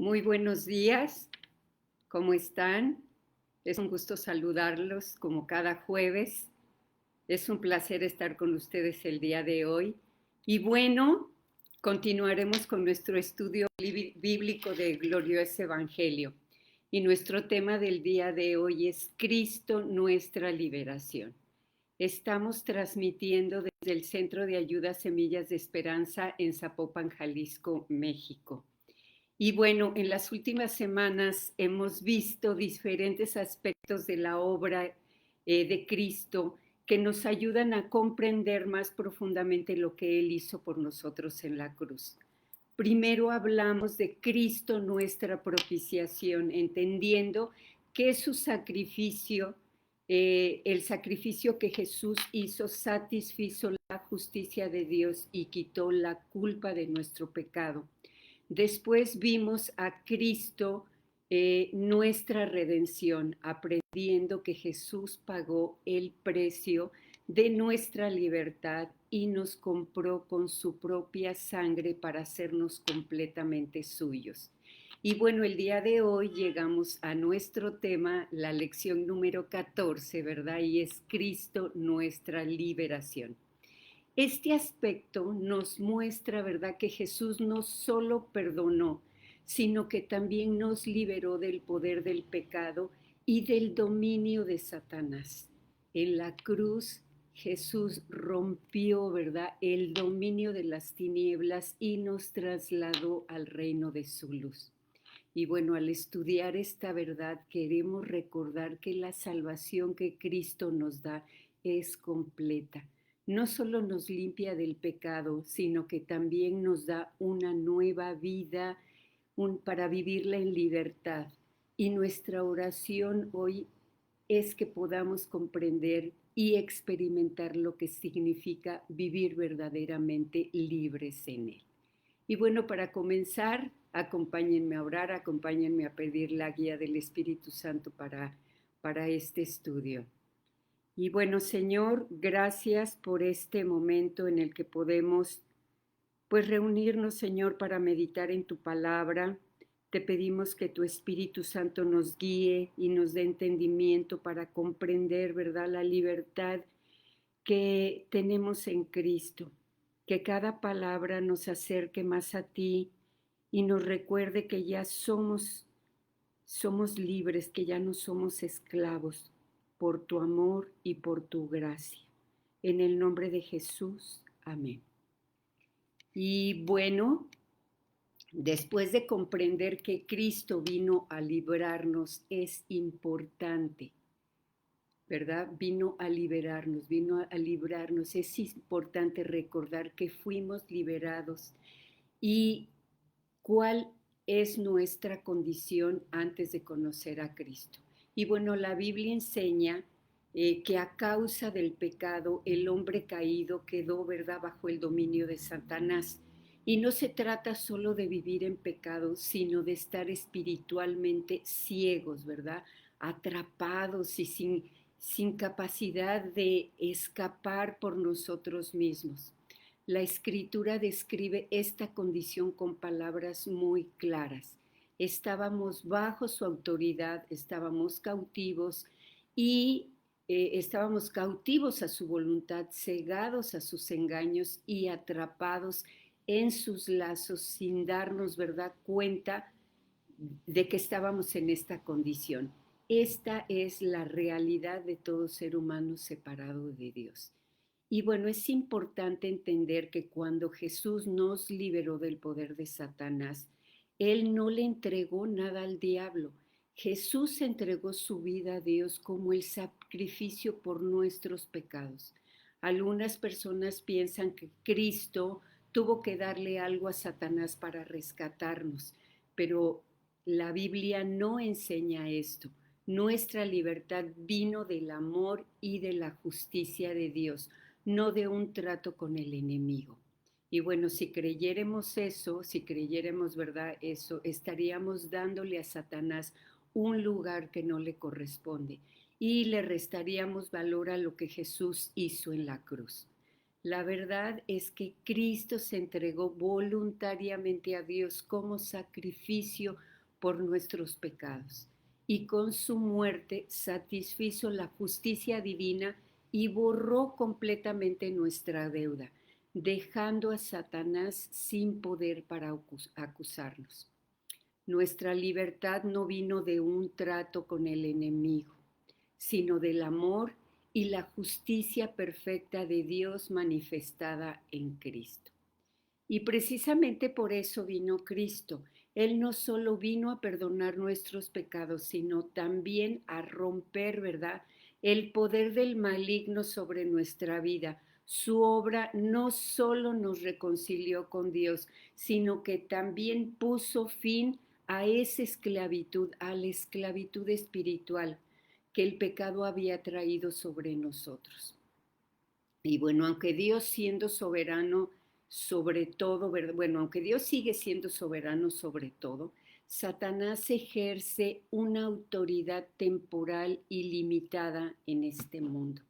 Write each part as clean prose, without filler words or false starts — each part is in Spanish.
Muy buenos días, ¿cómo están? Es un gusto saludarlos como cada jueves. Es un placer estar con ustedes el día de hoy. Y bueno, continuaremos con nuestro estudio bíblico de Glorioso Evangelio. Y nuestro tema del día de hoy es Cristo, nuestra liberación. Estamos transmitiendo desde el Centro de Ayuda Semillas de Esperanza en Zapopan, Jalisco, México. Y bueno, en las últimas semanas hemos visto diferentes aspectos de la obra de Cristo que nos ayudan a comprender más profundamente lo que Él hizo por nosotros en la cruz. Primero hablamos de Cristo, nuestra propiciación, entendiendo que su sacrificio, el sacrificio que Jesús hizo, satisfizo la justicia de Dios y quitó la culpa de nuestro pecado. Después vimos a Cristo, nuestra redención, aprendiendo que Jesús pagó el precio de nuestra libertad y nos compró con su propia sangre para hacernos completamente suyos. Y bueno, el día de hoy llegamos a nuestro tema, la lección número 14, ¿verdad? Y es Cristo, nuestra liberación. Este aspecto nos muestra, ¿verdad?, que Jesús no solo perdonó, sino que también nos liberó del poder del pecado y del dominio de Satanás. En la cruz Jesús rompió, ¿verdad?, el dominio de las tinieblas y nos trasladó al reino de su luz. Y bueno, al estudiar esta verdad queremos recordar que la salvación que Cristo nos da es completa. No solo nos limpia del pecado, sino que también nos da una nueva vida para vivirla en libertad. Y nuestra oración hoy es que podamos comprender y experimentar lo que significa vivir verdaderamente libres en Él. Y bueno, para comenzar, acompáñenme a orar, acompáñenme a pedir la guía del Espíritu Santo para este estudio. Y bueno, Señor, gracias por este momento en el que podemos pues reunirnos, Señor, para meditar en tu palabra. Te pedimos que tu Espíritu Santo nos guíe y nos dé entendimiento para comprender, ¿verdad?, la libertad que tenemos en Cristo. Que cada palabra nos acerque más a ti y nos recuerde que ya somos libres, que ya no somos esclavos por tu amor y por tu gracia. En el nombre de Jesús, amén. Y bueno, después de comprender que Cristo vino a librarnos, es importante, ¿verdad? Vino a liberarnos, vino a librarnos. Es importante recordar que fuimos liberados y cuál es nuestra condición antes de conocer a Cristo. Y bueno, la Biblia enseña que a causa del pecado el hombre caído quedó, ¿verdad?, bajo el dominio de Satanás. Y no se trata solo de vivir en pecado, sino de estar espiritualmente ciegos, ¿verdad?, atrapados y sin capacidad de escapar por nosotros mismos. La Escritura describe esta condición con palabras muy claras. Estábamos bajo su autoridad, estábamos cautivos y estábamos cautivos a su voluntad, cegados a sus engaños y atrapados en sus lazos sin darnos, ¿verdad?, cuenta de que estábamos en esta condición. Esta es la realidad de todo ser humano separado de Dios. Y bueno, es importante entender que cuando Jesús nos liberó del poder de Satanás, Él no le entregó nada al diablo. Jesús entregó su vida a Dios como el sacrificio por nuestros pecados. Algunas personas piensan que Cristo tuvo que darle algo a Satanás para rescatarnos, pero la Biblia no enseña esto. Nuestra libertad vino del amor y de la justicia de Dios, no de un trato con el enemigo. Y bueno, si creyéramos eso, si creyéramos, ¿verdad?, eso, estaríamos dándole a Satanás un lugar que no le corresponde y le restaríamos valor a lo que Jesús hizo en la cruz. La verdad es que Cristo se entregó voluntariamente a Dios como sacrificio por nuestros pecados, y con su muerte satisfizo la justicia divina y borró completamente nuestra deuda, dejando a Satanás sin poder para acusarnos. Nuestra libertad no vino de un trato con el enemigo, sino del amor y la justicia perfecta de Dios manifestada en Cristo. Y precisamente por eso vino Cristo. Él no solo vino a perdonar nuestros pecados, sino también a romper, ¿verdad?, el poder del maligno sobre nuestra vida. Su obra no solo nos reconcilió con Dios, sino que también puso fin a esa esclavitud, a la esclavitud espiritual que el pecado había traído sobre nosotros. Y bueno, aunque Dios siendo soberano sobre todo, bueno, aunque Dios sigue siendo soberano sobre todo, Satanás ejerce una autoridad temporal ilimitada en este mundo.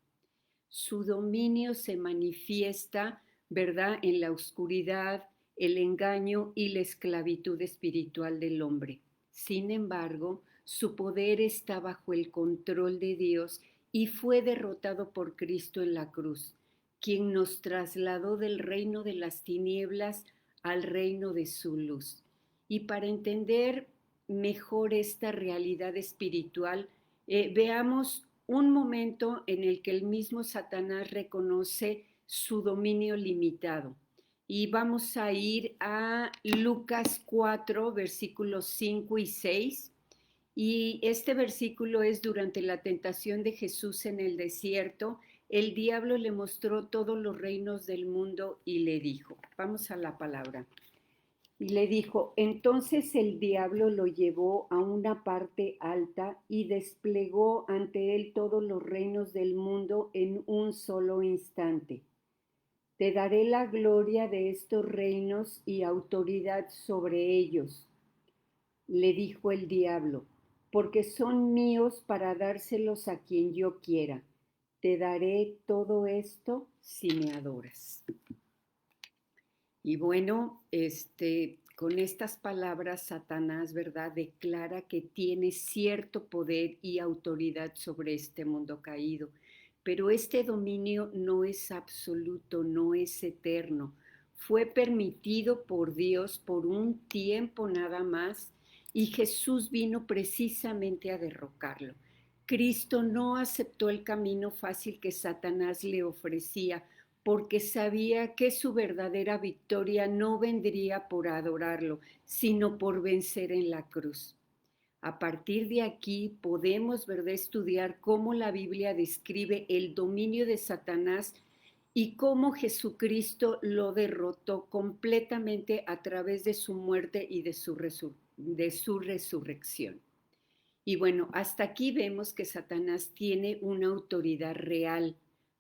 Su dominio se manifiesta, ¿verdad?, en la oscuridad, el engaño y la esclavitud espiritual del hombre. Sin embargo, su poder está bajo el control de Dios y fue derrotado por Cristo en la cruz, quien nos trasladó del reino de las tinieblas al reino de su luz. Y para entender mejor esta realidad espiritual, veamos un momento en el que el mismo Satanás reconoce su dominio limitado. Y vamos a ir a Lucas 4, versículos 5 y 6. Y este versículo es durante la tentación de Jesús en el desierto. El diablo le mostró todos los reinos del mundo y le dijo, vamos a la palabra. Y le dijo, entonces el diablo lo llevó a una parte alta y desplegó ante él todos los reinos del mundo en un solo instante. Te daré la gloria de estos reinos y autoridad sobre ellos, le dijo el diablo, porque son míos para dárselos a quien yo quiera. Te daré todo esto si me adoras. Y bueno, con estas palabras Satanás, ¿verdad?, declara que tiene cierto poder y autoridad sobre este mundo caído. Pero este dominio no es absoluto, no es eterno. Fue permitido por Dios por un tiempo nada más y Jesús vino precisamente a derrocarlo. Cristo no aceptó el camino fácil que Satanás le ofrecía, porque sabía que su verdadera victoria no vendría por adorarlo, sino por vencer en la cruz. A partir de aquí podemos, ¿verdad?, estudiar cómo la Biblia describe el dominio de Satanás y cómo Jesucristo lo derrotó completamente a través de su muerte y de su resurrección. Y bueno, hasta aquí vemos que Satanás tiene una autoridad real,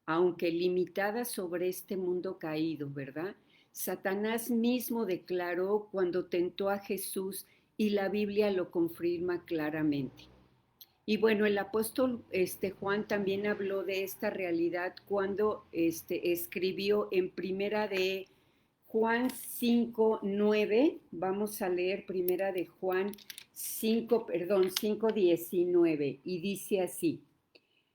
aunque limitada sobre este mundo caído, ¿verdad? Satanás mismo declaró cuando tentó a Jesús y la Biblia lo confirma claramente. Y bueno, el apóstol Juan también habló de esta realidad cuando escribió en primera de Juan 5:9. Vamos a leer primera de Juan 5:19 y dice así: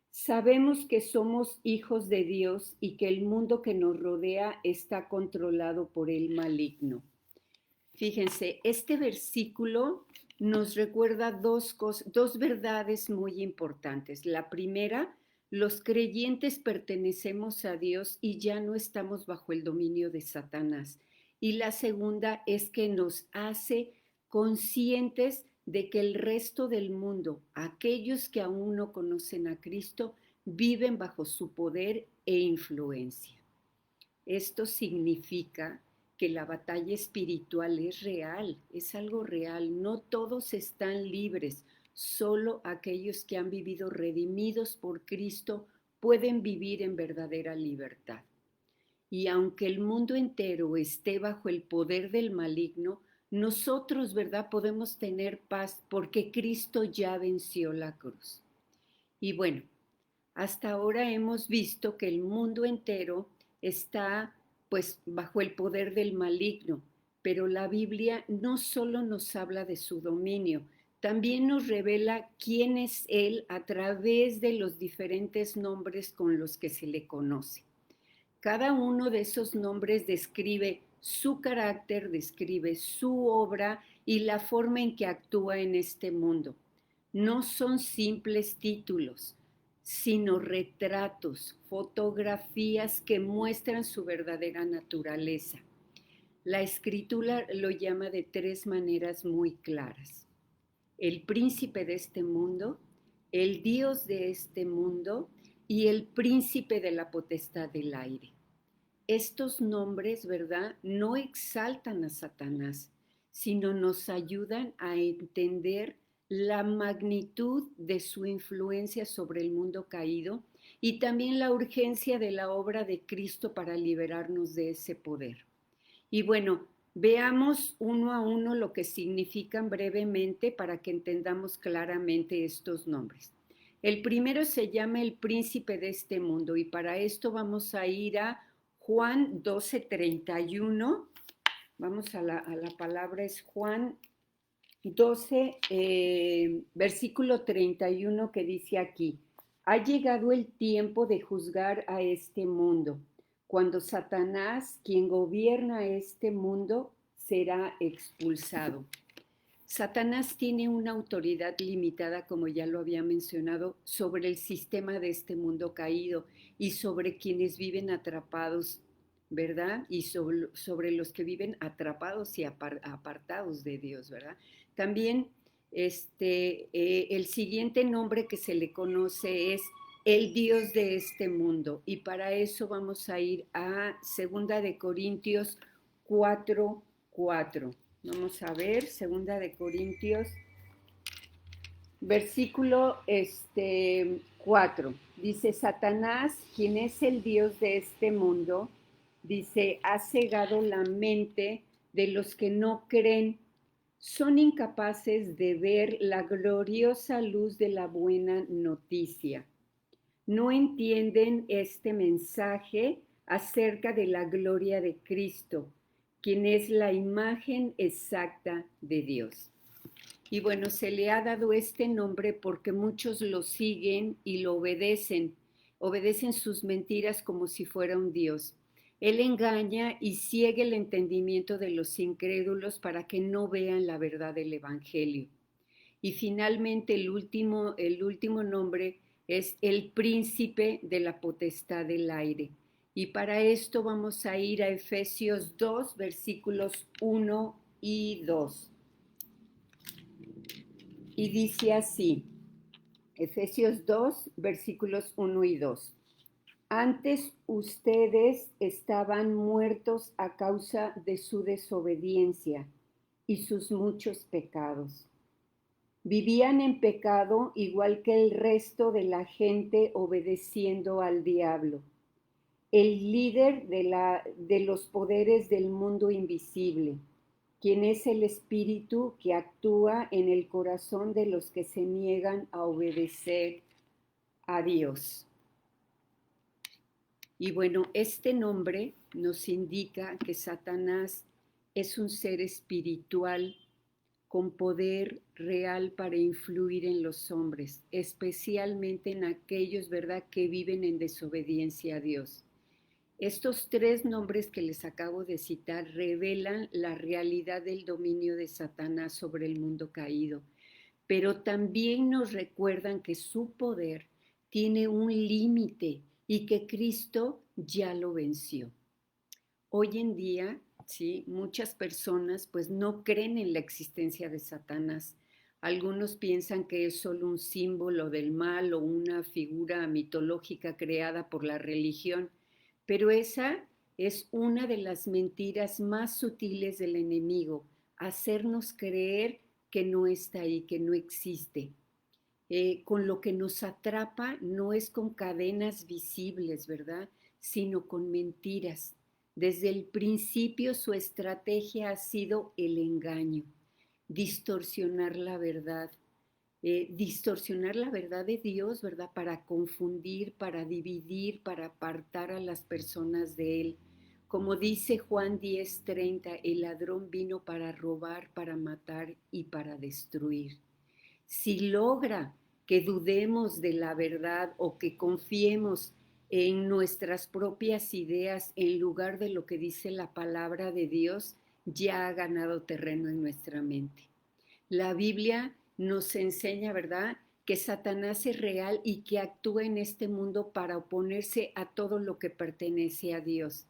sabemos que somos hijos de Dios y que el mundo que nos rodea está controlado por el maligno. Fíjense, este versículo nos recuerda dos verdades muy importantes. La primera, los creyentes pertenecemos a Dios y ya no estamos bajo el dominio de Satanás. Y la segunda es que nos hace conscientes de que el resto del mundo, aquellos que aún no conocen a Cristo, viven bajo su poder e influencia. Esto significa que la batalla espiritual es real, es algo real. No todos están libres, solo aquellos que han vivido redimidos por Cristo pueden vivir en verdadera libertad. Y aunque el mundo entero esté bajo el poder del maligno, nosotros, ¿verdad?, podemos tener paz porque Cristo ya venció la cruz. Y bueno, hasta ahora hemos visto que el mundo entero está pues bajo el poder del maligno, pero la Biblia no solo nos habla de su dominio, también nos revela quién es Él a través de los diferentes nombres con los que se le conoce. Cada uno de esos nombres describe su carácter, describe su obra y la forma en que actúa en este mundo. No son simples títulos, sino retratos, fotografías que muestran su verdadera naturaleza. La escritura lo llama de tres maneras muy claras: el príncipe de este mundo, el Dios de este mundo y el príncipe de la potestad del aire. Estos nombres, ¿verdad?, no exaltan a Satanás, sino nos ayudan a entender la magnitud de su influencia sobre el mundo caído y también la urgencia de la obra de Cristo para liberarnos de ese poder. Y bueno, veamos uno a uno lo que significan brevemente para que entendamos claramente estos nombres. El primero se llama el príncipe de este mundo y para esto vamos a ir a Juan 12:31. Vamos a la palabra, es Juan 12, versículo 31, que dice aquí: ha llegado el tiempo de juzgar a este mundo, cuando Satanás, quien gobierna este mundo, será expulsado. Satanás tiene una autoridad limitada, como ya lo había mencionado, sobre el sistema de este mundo caído y sobre quienes viven atrapados, ¿verdad? Y sobre los que viven atrapados y apartados de Dios, ¿verdad? También el siguiente nombre que se le conoce es el Dios de este mundo. Y para eso vamos a ir a 2 Corintios 4:4. Vamos a ver, 2 Corintios, versículo 4. Dice: Satanás, quien es el Dios de este mundo, dice, ha cegado la mente de los que no creen. Son incapaces de ver la gloriosa luz de la buena noticia. No entienden este mensaje acerca de la gloria de Cristo, quien es la imagen exacta de Dios. Y bueno, se le ha dado este nombre porque muchos lo siguen y lo obedecen sus mentiras como si fuera un Dios. Él engaña y ciega el entendimiento de los incrédulos para que no vean la verdad del Evangelio. Y finalmente el último nombre es el príncipe de la potestad del aire. Y para esto vamos a ir a Efesios 2, versículos 1 y 2. Y dice así, Efesios 2, versículos 1 y 2. Antes ustedes estaban muertos a causa de su desobediencia y sus muchos pecados. Vivían en pecado igual que el resto de la gente, obedeciendo al diablo, el líder de los poderes del mundo invisible, quien es el espíritu que actúa en el corazón de los que se niegan a obedecer a Dios. Y bueno, este nombre nos indica que Satanás es un ser espiritual con poder real para influir en los hombres, especialmente en aquellos, ¿verdad?, que viven en desobediencia a Dios. Estos tres nombres que les acabo de citar revelan la realidad del dominio de Satanás sobre el mundo caído, pero también nos recuerdan que su poder tiene un límite y que Cristo ya lo venció. Hoy en día, sí, muchas personas pues no creen en la existencia de Satanás. Algunos piensan que es solo un símbolo del mal o una figura mitológica creada por la religión, pero esa es una de las mentiras más sutiles del enemigo: hacernos creer que no está ahí, que no existe. Con lo que nos atrapa no es con cadenas visibles, ¿verdad?, sino con mentiras. Desde el principio su estrategia ha sido el engaño, distorsionar la verdad de Dios, ¿verdad?, para confundir, para dividir, para apartar a las personas de Él. Como dice Juan 10:30, el ladrón vino para robar, para matar y para destruir. Si logra que dudemos de la verdad o que confiemos en nuestras propias ideas en lugar de lo que dice la palabra de Dios, ya ha ganado terreno en nuestra mente. La Biblia nos enseña, ¿verdad?, que Satanás es real y que actúa en este mundo para oponerse a todo lo que pertenece a Dios.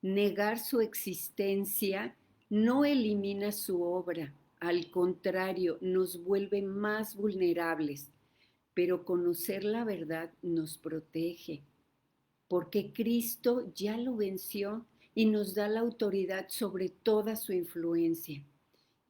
Negar su existencia no elimina su obra, al contrario, nos vuelve más vulnerables, pero conocer la verdad nos protege, porque Cristo ya lo venció y nos da la autoridad sobre toda su influencia.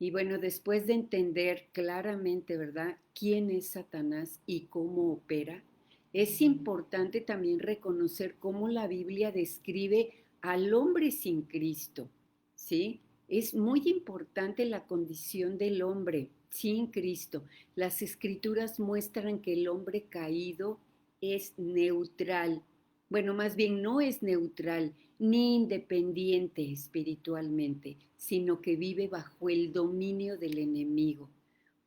Y bueno, después de entender claramente, ¿verdad?, quién es Satanás y cómo opera, es importante también reconocer cómo la Biblia describe al hombre sin Cristo, ¿sí? Es muy importante la condición del hombre sin Cristo. Las escrituras muestran que el hombre caído es neutral. Bueno, más bien no es neutral ni independiente espiritualmente, sino que vive bajo el dominio del enemigo.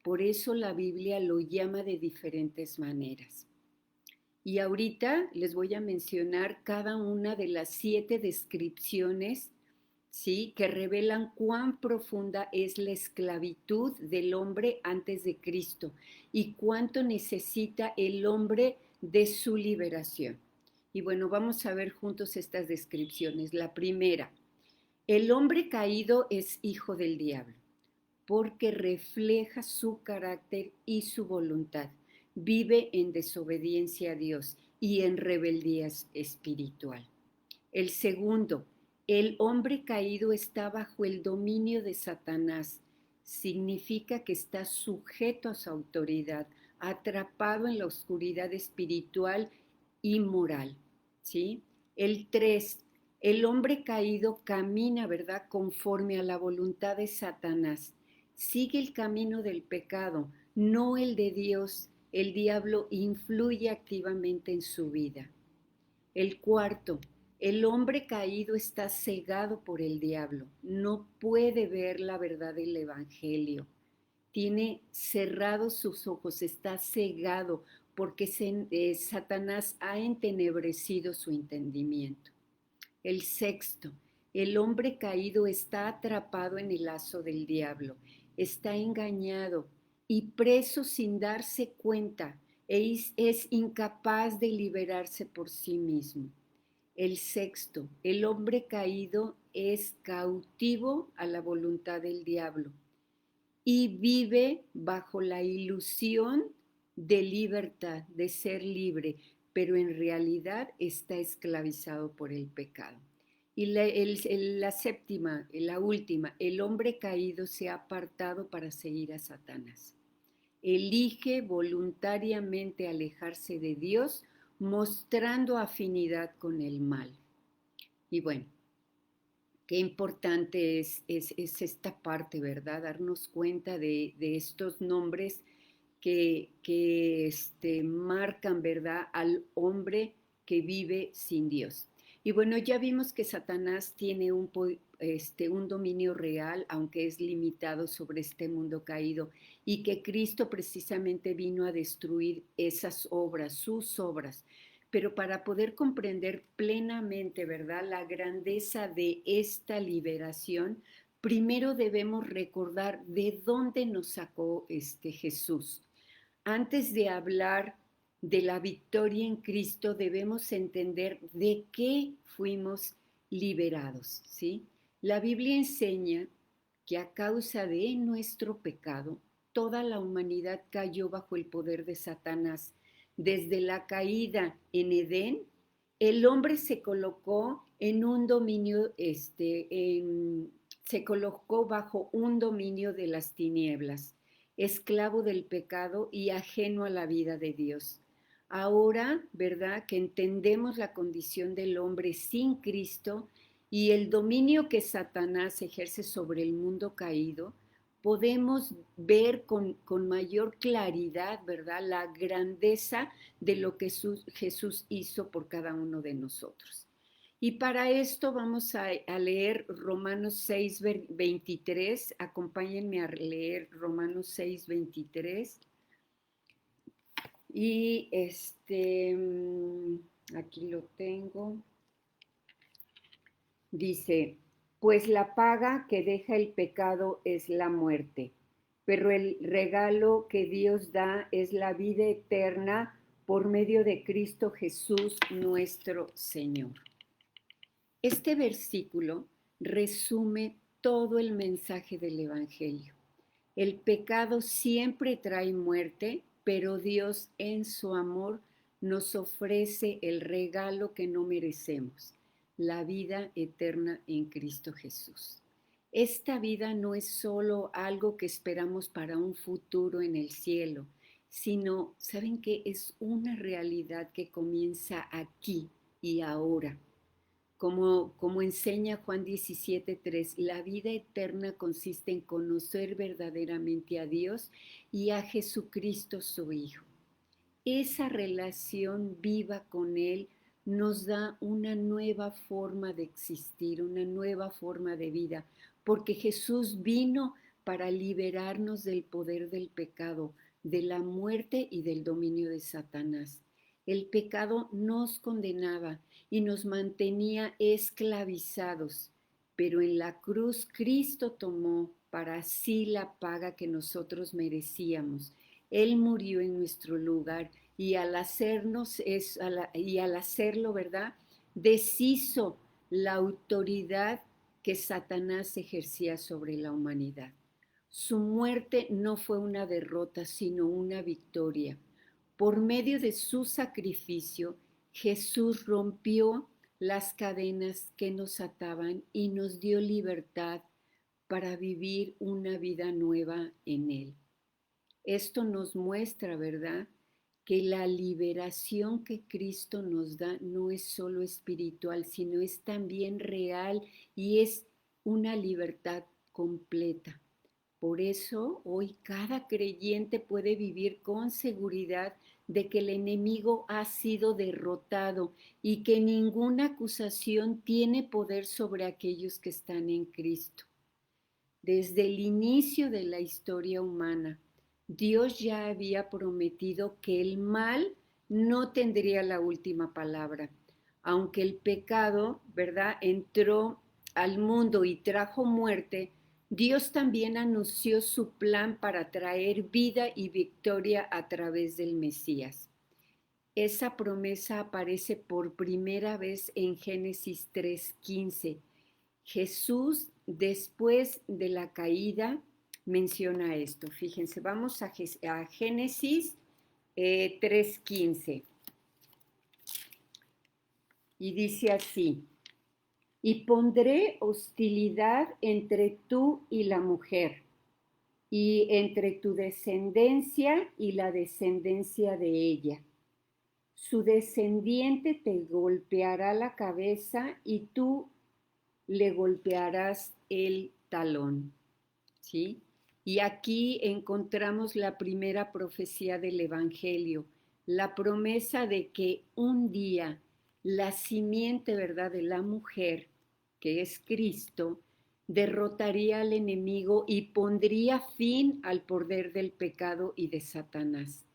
Por eso la Biblia lo llama de diferentes maneras. Y ahorita les voy a mencionar cada una de las 7 descripciones, ¿sí?, que revelan cuán profunda es la esclavitud del hombre antes de Cristo y cuánto necesita el hombre de su liberación. Y bueno, vamos a ver juntos estas descripciones. La primera, el hombre caído es hijo del diablo, porque refleja su carácter y su voluntad. Vive en desobediencia a Dios y en rebeldía espiritual. El segundo, el hombre caído está bajo el dominio de Satanás. Significa que está sujeto a su autoridad, atrapado en la oscuridad espiritual y moral, ¿sí? El 3, el hombre caído camina, ¿verdad?, conforme a la voluntad de Satanás. Sigue el camino del pecado, no el de Dios. El diablo influye activamente en su vida. El cuarto, el hombre caído está cegado por el diablo, no puede ver la verdad del Evangelio. Tiene cerrados sus ojos, está cegado porque Satanás ha entenebrecido su entendimiento. El sexto, el hombre caído está atrapado en el lazo del diablo, está engañado y preso sin darse cuenta, es incapaz de liberarse por sí mismo. El sexto, el hombre caído es cautivo a la voluntad del diablo y vive bajo la ilusión de libertad, de ser libre, pero en realidad está esclavizado por el pecado. Y la séptima, la última, el hombre caído se ha apartado para seguir a Satanás. Elige voluntariamente alejarse de Dios, mostrando afinidad con el mal. Y bueno, qué importante es esta parte, ¿verdad? Darnos cuenta de estos nombres que marcan, ¿verdad?, al hombre que vive sin Dios. Y bueno, ya vimos que Satanás tiene un dominio real, aunque es limitado sobre este mundo caído, y que Cristo precisamente vino a destruir esas obras, sus obras. Pero para poder comprender plenamente, ¿verdad?, la grandeza de esta liberación, primero debemos recordar de dónde nos sacó Jesús. Antes de hablar de la victoria en Cristo, debemos entender de qué fuimos liberados, ¿sí? La Biblia enseña que a causa de nuestro pecado, toda la humanidad cayó bajo el poder de Satanás. Desde la caída en Edén, el hombre se colocó en un dominio, se colocó bajo un dominio de las tinieblas, esclavo del pecado y ajeno a la vida de Dios. Ahora, ¿verdad?, que entendemos la condición del hombre sin Cristo y el dominio que Satanás ejerce sobre el mundo caído, podemos ver con mayor claridad, ¿verdad?, la grandeza de lo que Jesús hizo por cada uno de nosotros. Y para esto vamos a leer Romanos 6, 23. Acompáñenme a leer Romanos 6, 23. Y aquí lo tengo. Dice, pues la paga que deja el pecado es la muerte, pero el regalo que Dios da es la vida eterna por medio de Cristo Jesús nuestro Señor. Este versículo resume todo el mensaje del Evangelio. El pecado siempre trae muerte, pero Dios en su amor nos ofrece el regalo que no merecemos, la vida eterna en Cristo Jesús. Esta vida no es solo algo que esperamos para un futuro en el cielo, sino, ¿saben qué? Es una realidad que comienza aquí y ahora. Como enseña Juan 17:3, la vida eterna consiste en conocer verdaderamente a Dios y a Jesucristo su Hijo. Esa relación viva con Él nos da una nueva forma de existir, una nueva forma de vida, porque Jesús vino para liberarnos del poder del pecado, de la muerte y del dominio de Satanás. El pecado nos condenaba y nos mantenía esclavizados, pero en la cruz Cristo tomó para sí la paga que nosotros merecíamos. Él murió en nuestro lugar y al hacerlo, ¿verdad? Deshizo la autoridad que Satanás ejercía sobre la humanidad. Su muerte no fue una derrota, sino una victoria. Por medio de su sacrificio, Jesús rompió las cadenas que nos ataban y nos dio libertad para vivir una vida nueva en Él. Esto nos muestra, ¿verdad?, que la liberación que Cristo nos da no es solo espiritual, sino es también real y es una libertad completa. Por eso hoy cada creyente puede vivir con seguridad de que el enemigo ha sido derrotado y que ninguna acusación tiene poder sobre aquellos que están en Cristo. Desde el inicio de la historia humana, Dios ya había prometido que el mal no tendría la última palabra. Aunque el pecado, ¿verdad?, entró al mundo y trajo muerte, Dios también anunció su plan para traer vida y victoria a través del Mesías. Esa promesa aparece por primera vez en Génesis 3:15. Jesús, después de la caída, menciona esto. Fíjense, vamos a Génesis 3:15. Y dice así, y pondré hostilidad entre tú y la mujer, y entre tu descendencia y la descendencia de ella. Su descendiente te golpeará la cabeza y tú le golpearás el talón. ¿Sí? Y aquí encontramos la primera profecía del Evangelio, la promesa de que un día la simiente, ¿verdad?, de la mujer, que es Cristo, derrotaría al enemigo y pondría fin al poder del pecado y de Satanás.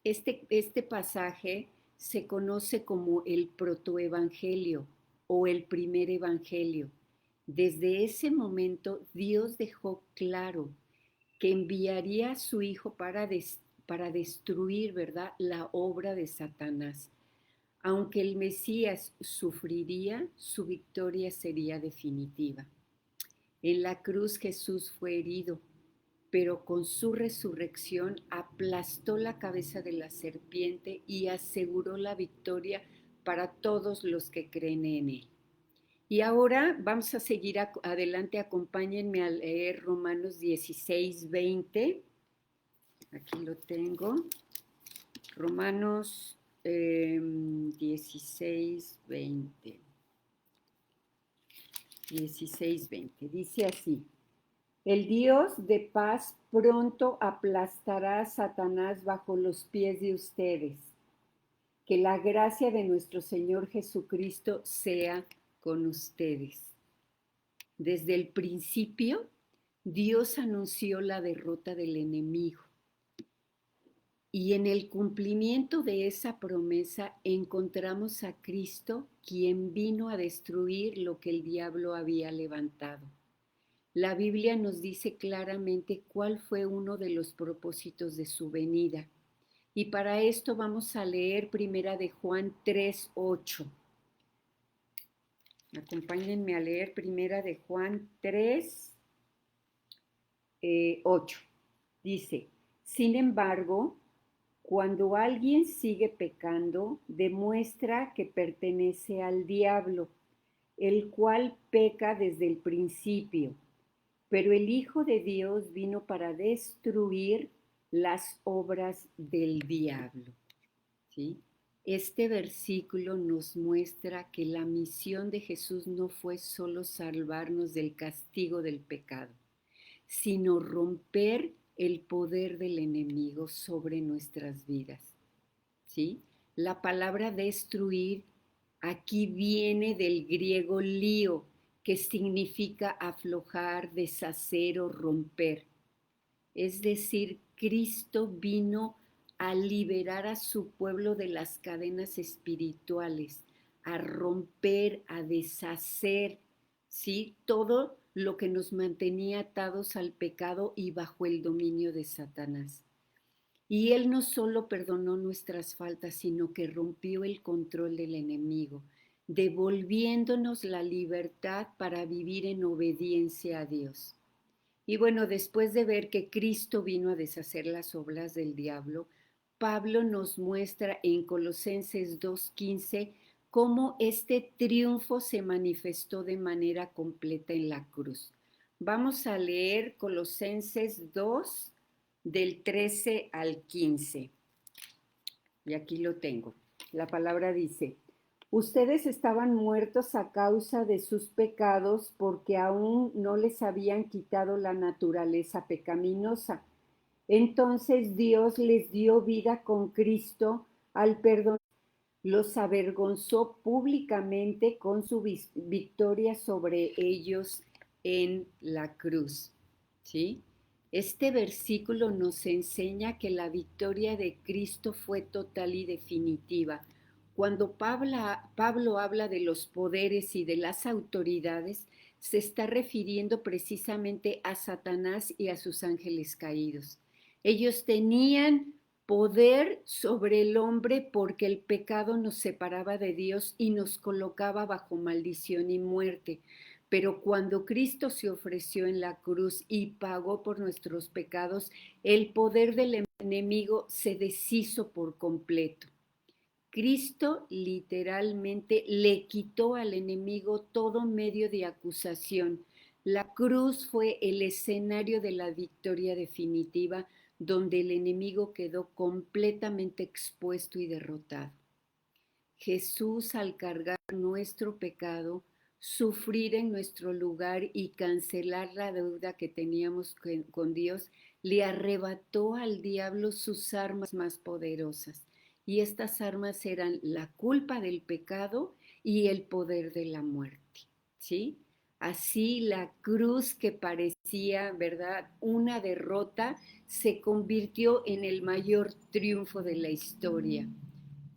Este pasaje se conoce como el protoevangelio o el primer evangelio. Desde ese momento Dios dejó claro que enviaría a su Hijo para destruir, ¿verdad?, la obra de Satanás. Aunque el Mesías sufriría, su victoria sería definitiva. En la cruz Jesús fue herido, pero con su resurrección aplastó la cabeza de la serpiente y aseguró la victoria para todos los que creen en él. Y ahora vamos a seguir adelante. Acompáñenme a leer Romanos 16:20. Aquí lo tengo. Romanos 16:20. 16:20. Dice así. El Dios de paz pronto aplastará a Satanás bajo los pies de ustedes. Que la gracia de nuestro Señor Jesucristo sea con ustedes. Desde el principio, Dios anunció la derrota del enemigo. Y en el cumplimiento de esa promesa encontramos a Cristo, quien vino a destruir lo que el diablo había levantado. La Biblia nos dice claramente cuál fue uno de los propósitos de su venida. Y para esto vamos a leer primera de Juan 3:8. Acompáñenme a leer primera de Juan 3:8. Dice, sin embargo, cuando alguien sigue pecando, demuestra que pertenece al diablo, el cual peca desde el principio. Pero el Hijo de Dios vino para destruir las obras del diablo. ¿Sí? Este versículo nos muestra que la misión de Jesús no fue solo salvarnos del castigo del pecado, sino romper el poder del enemigo sobre nuestras vidas. ¿Sí? La palabra destruir aquí viene del griego lío, que significa aflojar, deshacer o romper. Es decir, Cristo vino a liberar a su pueblo de las cadenas espirituales, a romper, a deshacer, ¿sí? Todo lo que nos mantenía atados al pecado y bajo el dominio de Satanás. Y Él no solo perdonó nuestras faltas, sino que rompió el control del enemigo, devolviéndonos la libertad para vivir en obediencia a Dios. Y bueno, después de ver que Cristo vino a deshacer las obras del diablo, Pablo nos muestra en Colosenses 2:15 cómo este triunfo se manifestó de manera completa en la cruz. Vamos a leer Colosenses 2, del 13 al 15. Y aquí lo tengo. La palabra dice, ustedes estaban muertos a causa de sus pecados porque aún no les habían quitado la naturaleza pecaminosa. Entonces Dios les dio vida con Cristo al perdonar. Los avergonzó públicamente con su victoria sobre ellos en la cruz. ¿Sí? Este versículo nos enseña que la victoria de Cristo fue total y definitiva. Cuando Pablo habla de los poderes y de las autoridades, se está refiriendo precisamente a Satanás y a sus ángeles caídos. Ellos tenían poder sobre el hombre porque el pecado nos separaba de Dios y nos colocaba bajo maldición y muerte. Pero cuando Cristo se ofreció en la cruz y pagó por nuestros pecados, el poder del enemigo se deshizo por completo. Cristo literalmente le quitó al enemigo todo medio de acusación. La cruz fue el escenario de la victoria definitiva, donde el enemigo quedó completamente expuesto y derrotado. Jesús, al cargar nuestro pecado, sufrir en nuestro lugar y cancelar la deuda que teníamos con Dios, le arrebató al diablo sus armas más poderosas. Y estas armas eran la culpa del pecado y el poder de la muerte. ¿Sí? Así la cruz que parecía, ¿verdad?, una derrota, se convirtió en el mayor triunfo de la historia,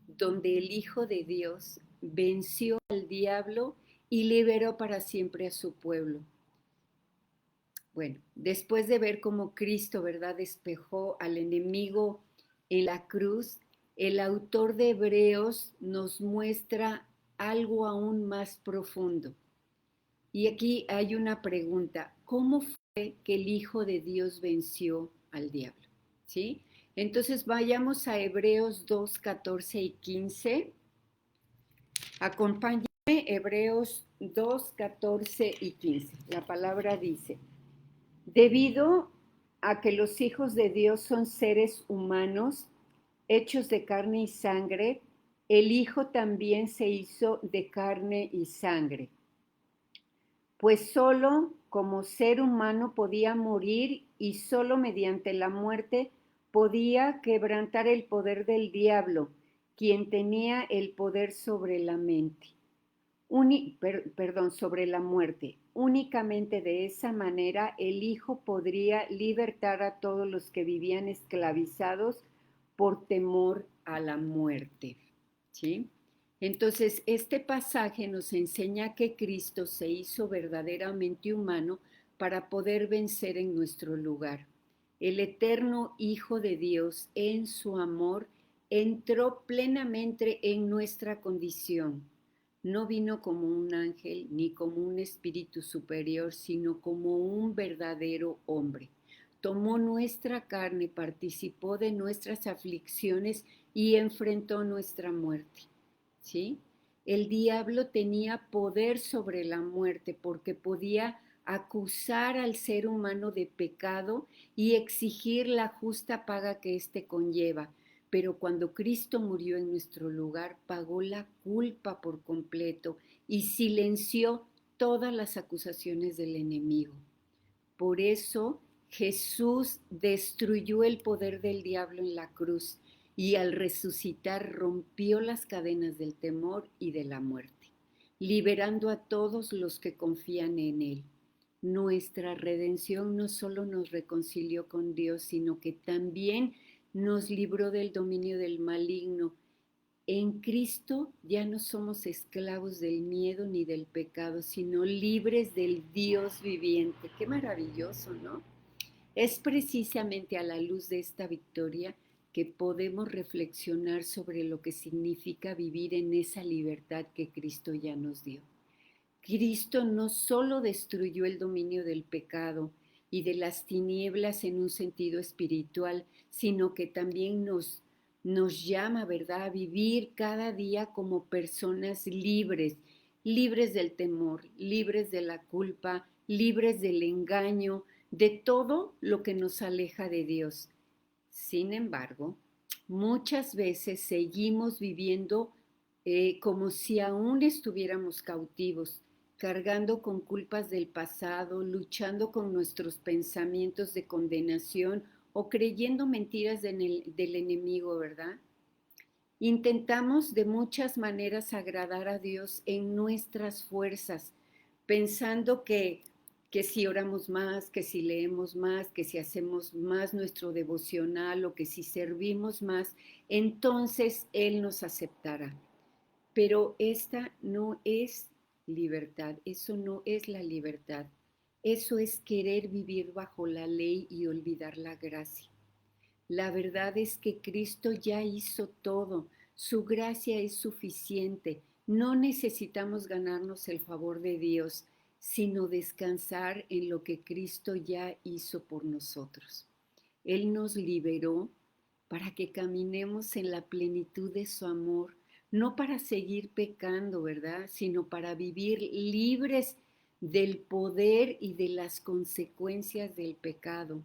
donde el Hijo de Dios venció al diablo y liberó para siempre a su pueblo. Bueno, después de ver cómo Cristo, ¿verdad?, despejó al enemigo en la cruz, el autor de Hebreos nos muestra algo aún más profundo. Y aquí hay una pregunta, ¿cómo fue que el Hijo de Dios venció al diablo? ¿Sí? Entonces vayamos a Hebreos 2, 14 y 15. Acompáñenme, Hebreos 2, 14 y 15. La palabra dice, debido a que los hijos de Dios son seres humanos, hechos de carne y sangre, el Hijo también se hizo de carne y sangre. Pues solo como ser humano podía morir y solo mediante la muerte podía quebrantar el poder del diablo, quien tenía el poder sobre la mente. sobre la muerte. Únicamente de esa manera el Hijo podría libertar a todos los que vivían esclavizados por temor a la muerte. ¿Sí? Entonces, este pasaje nos enseña que Cristo se hizo verdaderamente humano para poder vencer en nuestro lugar. El eterno Hijo de Dios, en su amor, entró plenamente en nuestra condición. No vino como un ángel ni como un espíritu superior, sino como un verdadero hombre. Tomó nuestra carne, participó de nuestras aflicciones y enfrentó nuestra muerte. ¿Sí? El diablo tenía poder sobre la muerte porque podía acusar al ser humano de pecado y exigir la justa paga que éste conlleva. Pero cuando Cristo murió en nuestro lugar, pagó la culpa por completo y silenció todas las acusaciones del enemigo. Por eso Jesús destruyó el poder del diablo en la cruz y al resucitar rompió las cadenas del temor y de la muerte, liberando a todos los que confían en Él. Nuestra redención no solo nos reconcilió con Dios, sino que también nos libró del dominio del maligno. En Cristo ya no somos esclavos del miedo ni del pecado, sino libres del Dios viviente. Qué maravilloso, ¿no? Es precisamente a la luz de esta victoria que podemos reflexionar sobre lo que significa vivir en esa libertad que Cristo ya nos dio. Cristo no solo destruyó el dominio del pecado y de las tinieblas en un sentido espiritual, sino que también nos llama, ¿verdad?, a vivir cada día como personas libres, libres del temor, libres de la culpa, libres del engaño, de todo lo que nos aleja de Dios. Sin embargo, muchas veces seguimos viviendo como si aún estuviéramos cautivos, cargando con culpas del pasado, luchando con nuestros pensamientos de condenación o creyendo mentiras del enemigo, ¿verdad? Intentamos de muchas maneras agradar a Dios en nuestras fuerzas, pensando que si oramos más, que si leemos más, que si hacemos más nuestro devocional o que si servimos más, entonces Él nos aceptará. Pero esta no es libertad, eso no es la libertad. Eso es querer vivir bajo la ley y olvidar la gracia. La verdad es que Cristo ya hizo todo. Su gracia es suficiente. No necesitamos ganarnos el favor de Dios, sino descansar en lo que Cristo ya hizo por nosotros. Él nos liberó para que caminemos en la plenitud de su amor, no para seguir pecando, ¿verdad?, sino para vivir libres del poder y de las consecuencias del pecado.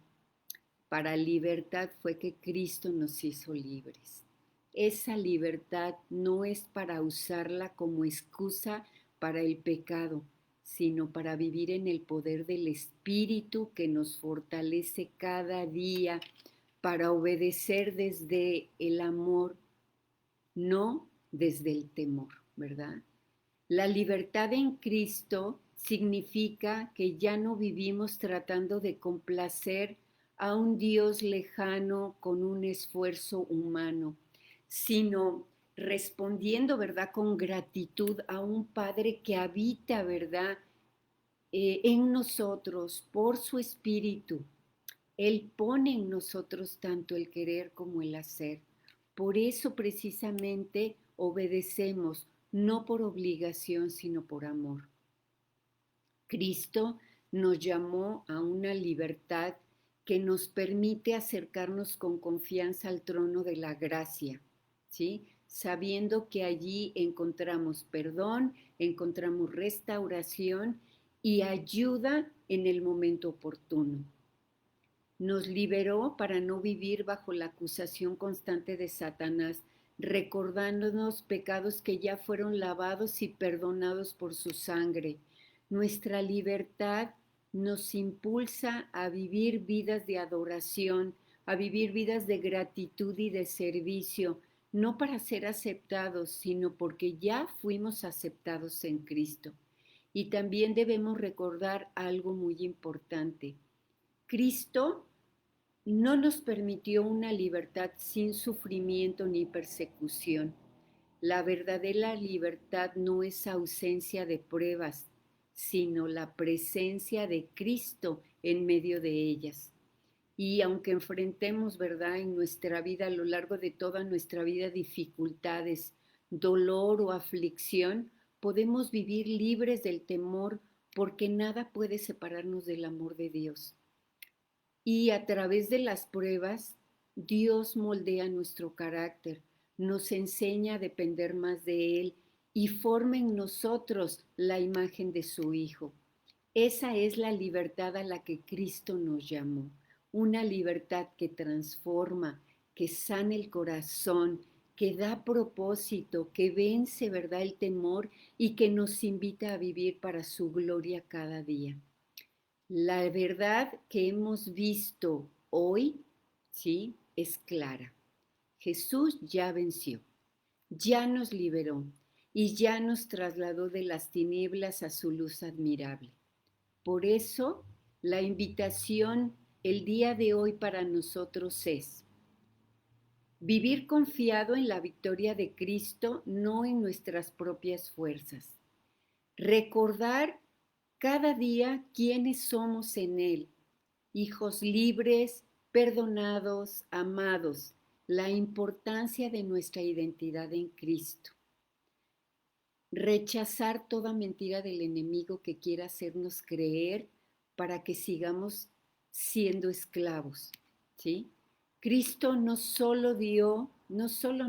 Para libertad fue que Cristo nos hizo libres. Esa libertad no es para usarla como excusa para el pecado, sino para vivir en el poder del Espíritu que nos fortalece cada día para obedecer desde el amor, no desde el temor, ¿verdad? La libertad en Cristo significa que ya no vivimos tratando de complacer a un Dios lejano con un esfuerzo humano, sino respondiendo, ¿verdad?, con gratitud a un Padre que habita, ¿verdad?, en nosotros por su Espíritu. Él pone en nosotros tanto el querer como el hacer. Por eso precisamente obedecemos, no por obligación, sino por amor. Cristo nos llamó a una libertad que nos permite acercarnos con confianza al trono de la gracia, ¿sí? Sabiendo que allí encontramos perdón, encontramos restauración y ayuda en el momento oportuno. Nos liberó para no vivir bajo la acusación constante de Satanás, recordándonos pecados que ya fueron lavados y perdonados por su sangre. Nuestra libertad nos impulsa a vivir vidas de adoración, a vivir vidas de gratitud y de servicio, no para ser aceptados, sino porque ya fuimos aceptados en Cristo. Y también debemos recordar algo muy importante. Cristo no nos permitió una libertad sin sufrimiento ni persecución. La verdadera libertad no es ausencia de pruebas, sino la presencia de Cristo en medio de ellas. Y aunque enfrentemos, ¿verdad?, en nuestra vida, a lo largo de toda nuestra vida, dificultades, dolor o aflicción, podemos vivir libres del temor porque nada puede separarnos del amor de Dios. Y a través de las pruebas, Dios moldea nuestro carácter, nos enseña a depender más de Él y forma en nosotros la imagen de su Hijo. Esa es la libertad a la que Cristo nos llamó, una libertad que transforma, que sana el corazón, que da propósito, que vence, ¿verdad?, el temor y que nos invita a vivir para su gloria cada día. La verdad que hemos visto hoy, ¿sí?, es clara. Jesús ya venció, ya nos liberó y ya nos trasladó de las tinieblas a su luz admirable. Por eso, la invitación el día de hoy para nosotros es vivir confiado en la victoria de Cristo, no en nuestras propias fuerzas. Recordar cada día quiénes somos en Él, hijos libres, perdonados, amados, la importancia de nuestra identidad en Cristo. Rechazar toda mentira del enemigo que quiera hacernos creer para que sigamos siendo esclavos, ¿sí? Cristo no solo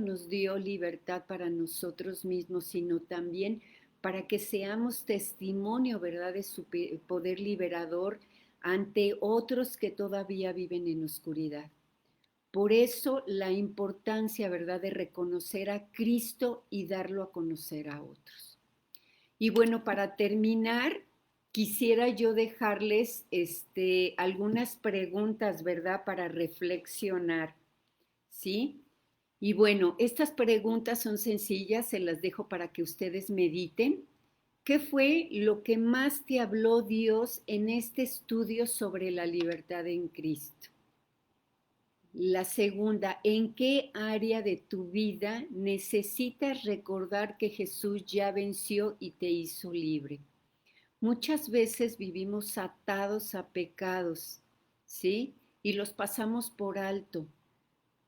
nos dio libertad para nosotros mismos, sino también para que seamos testimonio, ¿verdad?, de su poder liberador ante otros que todavía viven en oscuridad. Por eso la importancia, ¿verdad?, de reconocer a Cristo y darlo a conocer a otros. Y bueno, para terminar, quisiera yo dejarles algunas preguntas, ¿verdad?, para reflexionar, ¿sí? Y bueno, estas preguntas son sencillas, se las dejo para que ustedes mediten. ¿Qué fue lo que más te habló Dios en este estudio sobre la libertad en Cristo? La segunda, ¿en qué área de tu vida necesitas recordar que Jesús ya venció y te hizo libre? Muchas veces vivimos atados a pecados, ¿sí? Y los pasamos por alto,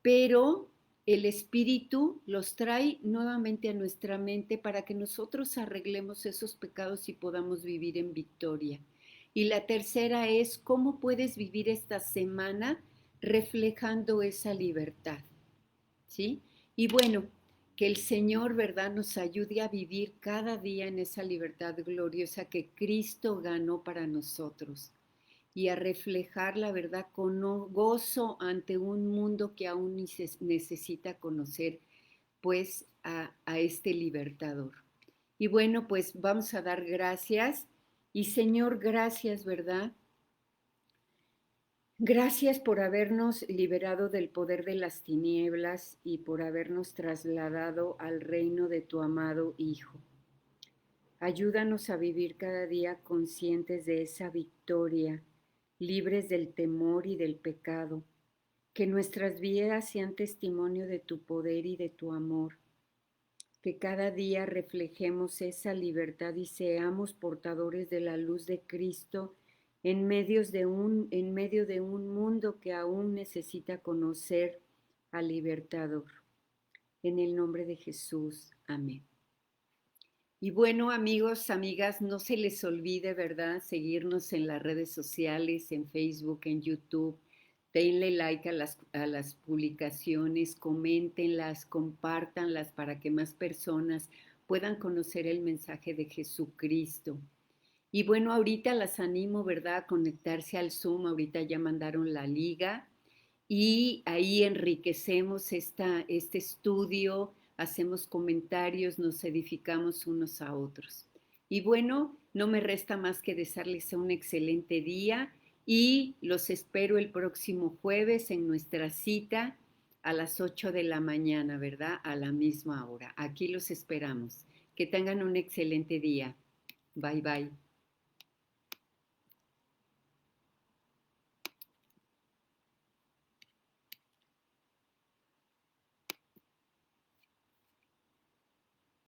pero el Espíritu los trae nuevamente a nuestra mente para que nosotros arreglemos esos pecados y podamos vivir en victoria. Y la tercera es, ¿cómo puedes vivir esta semana reflejando esa libertad? ¿Sí? Y bueno, que el Señor, ¿verdad?, nos ayude a vivir cada día en esa libertad gloriosa que Cristo ganó para nosotros y a reflejar la verdad con gozo ante un mundo que aún necesita conocer pues a este libertador. Y bueno, pues vamos a dar gracias y Señor, gracias, ¿verdad? Gracias por habernos liberado del poder de las tinieblas y por habernos trasladado al reino de tu amado Hijo. Ayúdanos a vivir cada día conscientes de esa victoria, libres del temor y del pecado. Que nuestras vidas sean testimonio de tu poder y de tu amor. Que cada día reflejemos esa libertad y seamos portadores de la luz de Cristo en medio de un mundo que aún necesita conocer al libertador. En el nombre de Jesús. Amén. Y bueno, amigos, amigas, no se les olvide, ¿verdad?, seguirnos en las redes sociales, en Facebook, en YouTube. Denle like a las publicaciones, coméntenlas, compártanlas para que más personas puedan conocer el mensaje de Jesucristo. Y bueno, ahorita las animo, ¿verdad?, a conectarse al Zoom. Ahorita ya mandaron la liga y ahí enriquecemos este estudio, hacemos comentarios, nos edificamos unos a otros. Y bueno, no me resta más que desearles un excelente día y los espero el próximo jueves en nuestra cita a las 8 de la mañana, ¿verdad? A la misma hora. Aquí los esperamos. Que tengan un excelente día. Bye bye.